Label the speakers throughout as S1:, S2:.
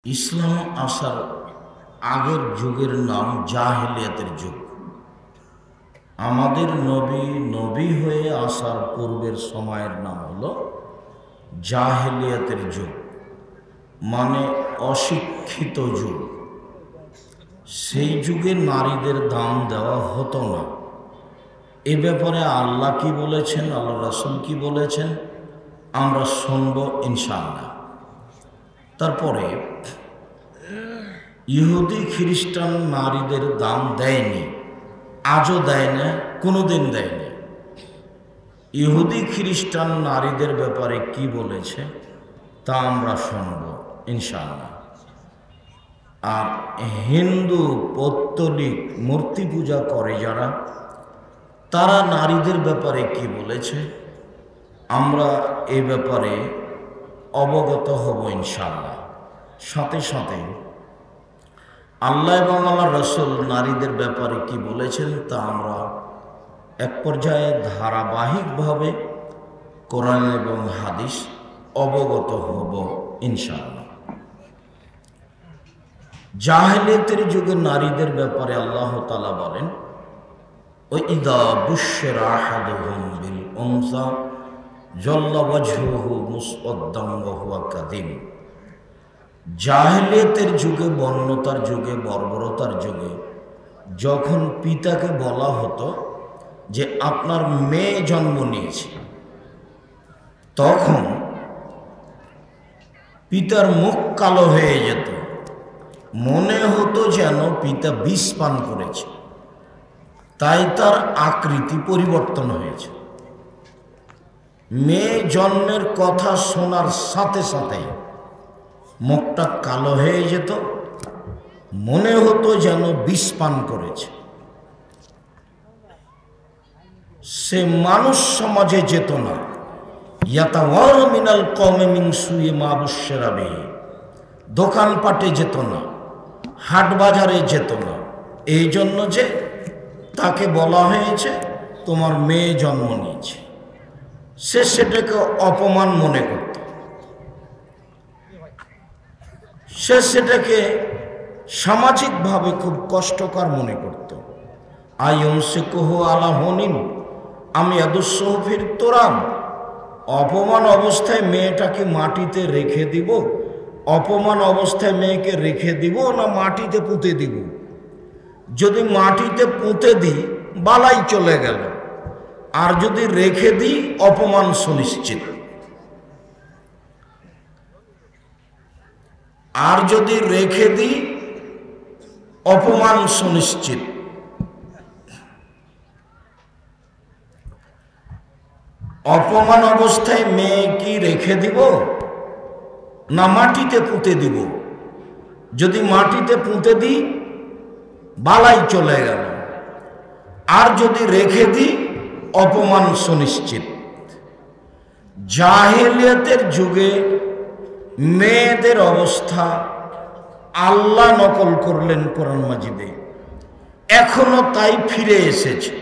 S1: ইসলাম আসার আগের যুগের নাম জাহেলিয়াতের যুগ। আমাদের নবী হয়ে আসার পূর্বের সময়ের নাম হলো জাহেলিয়াতের যুগ, মানে অশিক্ষিত যুগ। সেই যুগে নারীদের দাম দেওয়া হতো না। এ ব্যাপারে আল্লাহ কি বলেছেন, আল্লাহ রাসূল কি বলেছেন আমরা শুনব ইনশাআল্লাহ। তারপরে ইহুদি খ্রিস্টান নারীদের দাম দেয়নি, আজও দেয় না, কোনোদিন দেয়নি। ইহুদি খ্রিস্টান নারীদের ব্যাপারে কি বলেছে তা আমরা শুনব ইনশাআল্লাহ। আর হিন্দু পৌত্তলিক মূর্তি পূজা করে যারা, তারা নারীদের ব্যাপারে কি বলেছে আমরা এ ব্যাপারে অবগত হব ইনশাআল্লাহ। সাথে সাথে আল্লাহ এবং আল্লাহর রাসূল নারীদের ব্যাপারে কি বলেছেন তা আমরা এক পর্যায়ে ধারাবাহিকভাবে কোরআন এবং হাদিস অবগত হব ইনশাআল্লাহ। জাহেলিয়াতের যুগে নারীদের ব্যাপারে আল্লাহ তাআলা বলেন, ওয়াইদা বুশশিরা আহাদুহুম বিল উনসা যাল্লা ওয়াজহুহু মুসওয়াদ্দান ওয়া হুয়া কাযীম। জাহেলিয়াতের যুগে, বন্যতার যুগে, বর্বরতার যুগে যখন পিতাকে বলা হতো যে আপনার মেয়ে জন্ম নিয়েছে, তখন পিতার মুখ কালো হয়ে যেত, মনে হতো যেন পিতা বিষ পান করেছে, তাই তার আকৃতি পরিবর্তন হয়েছে। মেয়ে জন্মের কথা শোনার সাথে সাথে মুখটা কালো হয়ে যেত, মনে হতো যেন বিষ পান করেছে। সে মানুষ সমাজে যেত না। ইয়াতাওয়ারা মিনাল কওমি মিন সুই মা বুশশিরা বিহি। দোকানপাটে যেত না, হাট বাজারে যেত না, এই জন্য যে তাকে বলা হয়েছে তোমার মেয়ে জন্ম নিয়েছে। সে সেটাকে অপমান মনে করত, সে সেটাকে সামাজিকভাবে খুব কষ্টকর মনে করত। আইয়ুমসিকুহু আলা হুনিন আম ইয়াদুসসুহু ফিত তুরাব। অপমান অবস্থায় মেয়েটাকে মাটিতে রেখে দিব, অপমান অবস্থায় মেয়েকে রেখে দিব না মাটিতে পুঁতে দিব? যদি মাটিতে পুঁতে দিই বালাই চলে গেল, আর যদি রেখে দিই অপমান সুনিশ্চিত। আর যদি রেখে দিই অপমান সুনিশ্চিত। অপমান অবস্থায় মেয়ে কি রেখে দিব না মাটিতে পুঁতে দিব? যদি মাটিতে পুঁতে দিই বালাই চলে গেল, আর যদি রেখে দিই অপমান সুনিশ্চিত। জাহেলিয়াতের যুগে মেয়েদের অবস্থা আল্লাহ নকল করলেন কোরআন মাজিদে, এখনো তাই ফিরে এসেছে।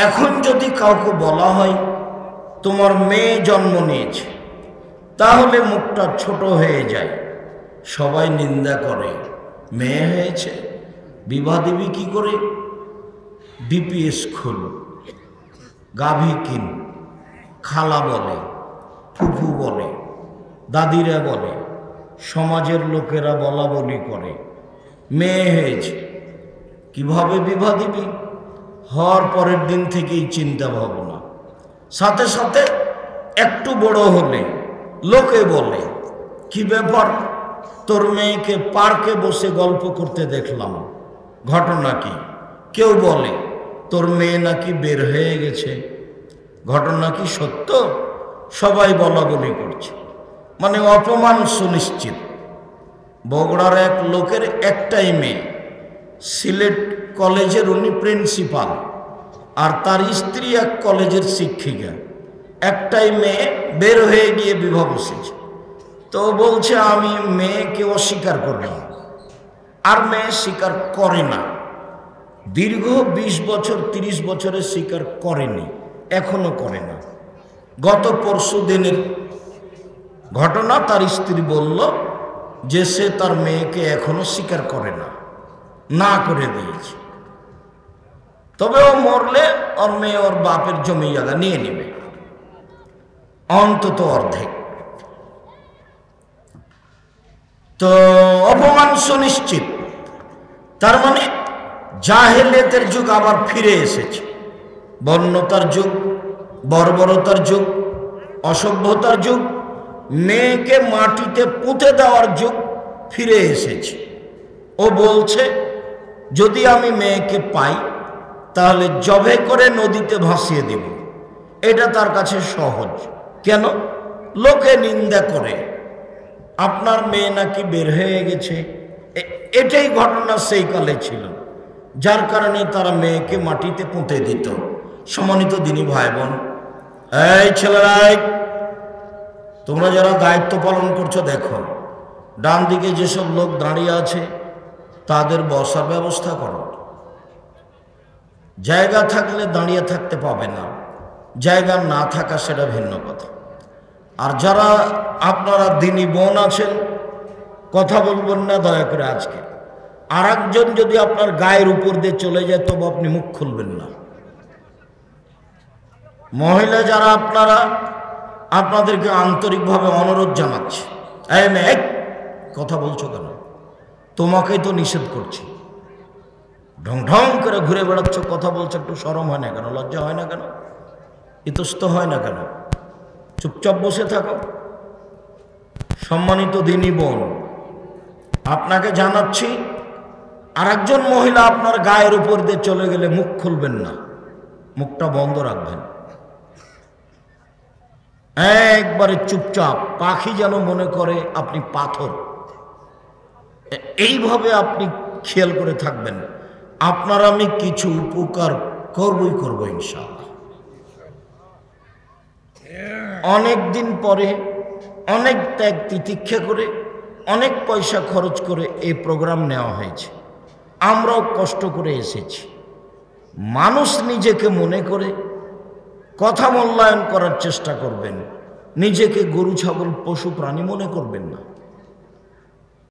S1: এখন যদি কাউকে বলা হয় তোমার মেয়ে জন্ম নিয়েছে, তাহলে মুখটা ছোট হয়ে যায়, সবাই নিন্দা করে। মেয়ে হয়েছে, বিবাহ দিবি কি করে? ডিপিএস খোল, গাভী কিন, খালা বলে, ফুফু বলে, দাদিরা বলে, সমাজের লোকেরা বলা বলি করে। মেয়ে হয়েছে, কিভাবে বিবাহ দিবি? হওয়ার পরের দিন থেকেই চিন্তা ভাবনা। সাথে সাথে একটু বড় হলে লোকে বলে, কি ব্যাপার তোর মেয়েকে পার্কে বসে গল্প করতে দেখলাম, ঘটনা কি? কেউ বলে তোর মেয়ে নাকি বের হয়ে গেছে, ঘটনা কি সত্য? সবাই বলা বলি করছে, মানে অপমান সুনিশ্চিত। বগুড়ার এক লোকের একটাই মেয়ে, সিলেট কলেজের উনি প্রিন্সিপাল, আর তার স্ত্রী এক কলেজের শিক্ষিকা। একটাই মেয়ে, বের হয়ে গিয়ে বিবাহ বসেছে। তো বলছে আমি মেয়েকে অস্বীকার করলাম, আর মেয়ে স্বীকার করে না। দীর্ঘ 20 বছর 30 বছরে স্বীকার করেনি, এখনো করে না। গত পরশু দিনের ঘটনা, তার স্ত্রী বলল যে সে তার মেয়েকে এখনো স্বীকার করে না, না করে দিয়েছে। তবে ও মরলে ওর মেয়ে ওর বাপের জমি জায়গা নিয়ে নেবে, অন্তত অর্ধেক। তো অপমান সুনিশ্চিত। তার মানে জাহেলিয়াতের যুগ আবার ফিরে এসেছে, বন্যতার যুগ, বর্বরতার যুগ, অসভ্যতার যুগ, মেয়েকে মাটিতে পুঁতে দেওয়ার যুগ ফিরে এসেছে। ও বলছে যদি আমি মেয়েকে পাই তাহলে জবে করে নদীতে ভাসিয়ে দেব। এটা তার কাছে সহজ। কেন? লোকে নিন্দা করে আপনার মেয়ে নাকি বের হয়ে গেছে। এটাই ঘটনা সেই কালে ছিল, যার কারণে তারা মেয়েকে মাটিতে পুঁতে দিত। সম্মানিত দিনী ভাই বোন, এই ছেলেরাই, তোমরা যারা দায়িত্ব পালন করছো দেখো, ডান দিকে যেসব লোক দাঁড়িয়ে আছে তাদের বসার ব্যবস্থা করো। জায়গা থাকলে দাঁড়িয়ে থাকতে পাবে না, জায়গা না থাকা সেটা ভিন্ন কথা। আর যারা আপনারা দিনী বোন আছেন, কথা বলবেন না দয়া করে আজকে। আর একজন যদি আপনার গায়ের উপর দিয়ে চলে যায় তবে আপনি মুখ খুলবেন না। মহিলা যারা আপনারা, আপনাদেরকে আন্তরিকভাবে অনুরোধ জানাচ্ছি, এই মেয়ে কথা বলছো কেন? তোমাকেই তো নিষেধ করছি। ঢং ঢং করে ঘুরে বেড়াচ্ছ, কথা বলছো, একটু শরম হয় না কেন? লজ্জা হয় না কেন? ইতস্ত হয় না কেন? চুপচাপ বসে থাকো। সম্মানিত দিনী বোন, আপনাকে জানাচ্ছি, আর একজন মহিলা আপনার গায়ের উপর দিয়ে চলে গেলে মুখ খুলবেন না, মুখটা বন্ধ রাখবেন। একবারে চুপচাপ, পাখি যেন মনে করে আপনি পাথর। এইভাবে আপনি খেয়াল করে থাকবেন। আপনার আমি কিছু উপকার করবই করব ইনশাআল্লাহ। অনেক দিন পরে, অনেক ত্যাগ তিতিক্ষা করে, অনেক পয়সা খরচ করে এই প্রোগ্রাম নেওয়া হয়েছে। আমরাও কষ্ট করে এসেছি। মানুষ নিজেকে মনে করে কথা মূল্যায়ন করার চেষ্টা করবেন, নিজেকে গরু ছাগল পশু প্রাণী মনে করবেন না।